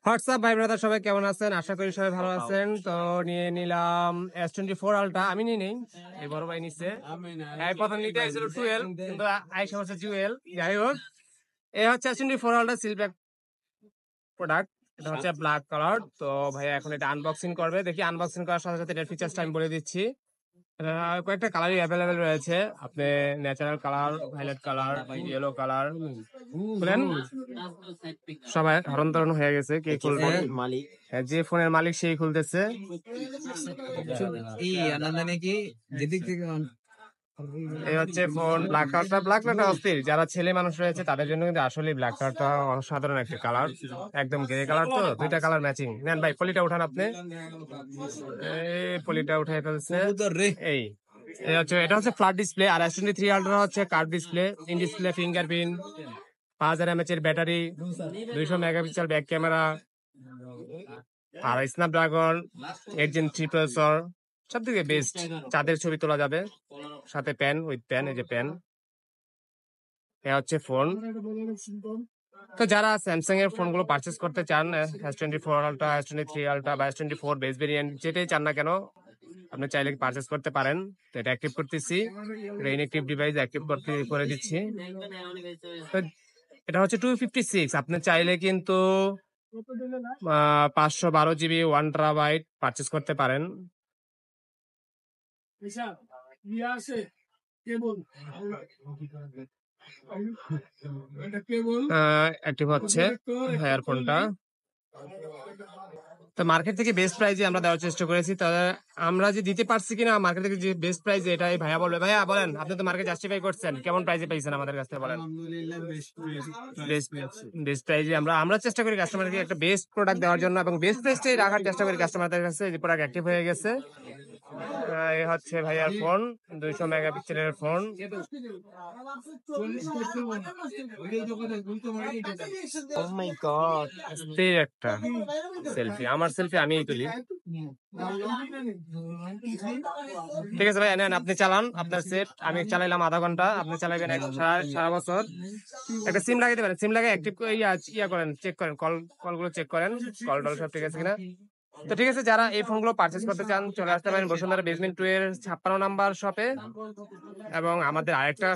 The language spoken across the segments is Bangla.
হোয়াটসঅ্যাপ ভাই ব্রাদার, সবাই কেমন আছেন? আশা করি সবাই ভালো আছেন। তো নিয়ে নিলাম S24 আলট্রা। আমি নিই নেই, এই বড় ভাই নিচ্ছে। প্রথম নিতে আসছিল 12, কিন্তু আইসা হচ্ছে জুয়েল। যাই হোক, এই হচ্ছে S24 আলট্রা সিলব্যাক প্রোডাক্ট। এটা হচ্ছে ব্ল্যাক কালার। তো ভাই এখন এটা আনবক্সিং করবে। দেখি আনবক্সিং করার সাথে সাথে এটার ফিচার্সটা আমি বলে দিচ্ছি। কয়েকটা কালারই অ্যাভেলেবেল রয়েছে। আপনি natural colour, violet colour, yellow colour বলেন। সবাই হরণ তরণ হয়ে গেছে, কে খুলবে? হ্যাঁ, যে ফোনের মালিক সেই খুলতেছে। এই হচ্ছে ফোন। ব্ল্যাক কালারটা অস্থির। যারা ছেলে মানুষ রয়েছে তাদের জন্য কিন্তু আসলে ব্ল্যাক কালারটা অসাধারণ একটা কালার। একদম গ্রে কালার, তো দুইটা কালার ম্যাচিং। নেন ভাই, পলিটা উঠান আপনি। এই পলিটা উঠাই ফেলছে। এই এটা হচ্ছে ফ্ল্যাট ডিসপ্লে, আর S23 আলট্রা হচ্ছে curve display. In display fingerprint, 5000 mAh এর ব্যাটারি, 200 মেগাপিক্সেল ব্যাক ক্যামেরা, আর স্ন্যাপড্রাগন 8 Gen 3 প্রসেসর। সব থেকে বেস্ট। চাঁদের ছবি তোলা যাবে, সাথে পেন, উইথ পেন। এই যে পেন। এ হচ্ছে ফোন। তো যারা স্যামসাং এর ফোন গুলো পারচেস করতে চান, S24 আলট্রা, S23 আলট্রা বা S24 বেস ভেরিয়েন্ট, যেটাই চান না কেন, আপনি চাইলে পারচেস করতে পারেন। তো এটা অ্যাক্টিভ করতেছি, ইনঅ্যাক্টিভ ডিভাইস অ্যাক্টিভ করে দিচ্ছি। তো এটা হচ্ছে 256। আপনি চাইলে কিন্তু 512 GB 1 TB পারচেস করতে পারেন। অ্যাক্টিভ হচ্ছে এয়ারফোনটা। তো মার্কেট থেকে বেস্ট প্রাইজে আমরা দেওয়ার চেষ্টা করেছি। তবে আমরা যে দিতে পারছি কিনা মার্কেট থেকে যে বেস্ট প্রাইজে, এটাই ভাইয়া বলবে। ভাইয়া বলেন, আপনি তো মার্কেট জাস্টিফাই করছেন, কেমন প্রাইজে পাইছেন আমাদের কাছ থেকে বলেন। বেস্ট প্রাইজে আমরা চেষ্টা করি কাস্টমারকে একটা বেস্ট প্রোডাক্ট দেওয়ার জন্য, এবং বেস্ট প্রাইসটাই রাখার চেষ্টা করি কাস্টমারদের কাছে। যে প্রোডাক্ট অ্যাক্টিভ হয়ে গেছে। এই হচ্ছে ভাইয়ার ফোন, 200 মেগাপিক্সেলের ফোন। ও মাই গড, একটা সেলফি, আমার সেলফি আমিই তুলি। ঠিক আছে ভাই, নেন আপনি চালান আপনার সেট। আমি চালাইলাম আধা ঘন্টা, আপনি চালাইবেন সারা বছর। একটা সিম লাগাইতে পারেন, সিম লাগাই অ্যাক্টিভ করেন, চেক করেন, কলগুলো চেক করেন, কল টল সব ঠিক আছে কিনা। তো ঠিক আছে, যারা এই ফোনগুলো পারচেস করতে চান চলে আসতে পারেন বসুন্ধরা বেসমেন্ট 2 এর 56 নাম্বার শপে। এবং আমাদের আরেকটা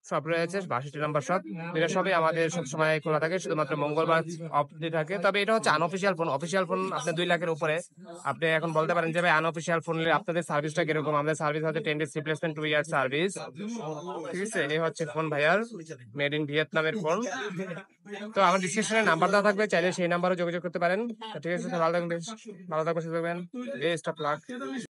শপ রয়েছে 62 নাম্বার শপ। এটা সবই আমাদের সবসময় খোলা থাকে, শুধুমাত্র মঙ্গলবার অফ ডে থাকে। তবে এটা হচ্ছে আনঅফিসিয়াল ফোন। অফিসিয়াল ফোন আপনার 2 লাখের উপরে। আপনি এখন বলতে পারেন যে ভাই আনঅফিসিয়াল ফোন নিলে আপনাদের সার্ভিসটা কিরকম? আমাদের সার্ভিস হচ্ছে 10 days রিপ্লেসমেন্ট, 2 ইয়ার সার্ভিস। ঠিক আছে, এই হচ্ছে ফোন ভাইয়ার, মেড ইন ভিয়েতনামের ফোন। তো আমার ডিসক্রিপশনে নাম্বার দেওয়া থাকবে, চাইলে সেই নাম্বারে যোগাযোগ করতে পারেন। ঠিক আছে, ভালো থাকবেন, সুস্থ থাকবেন। Best of luck.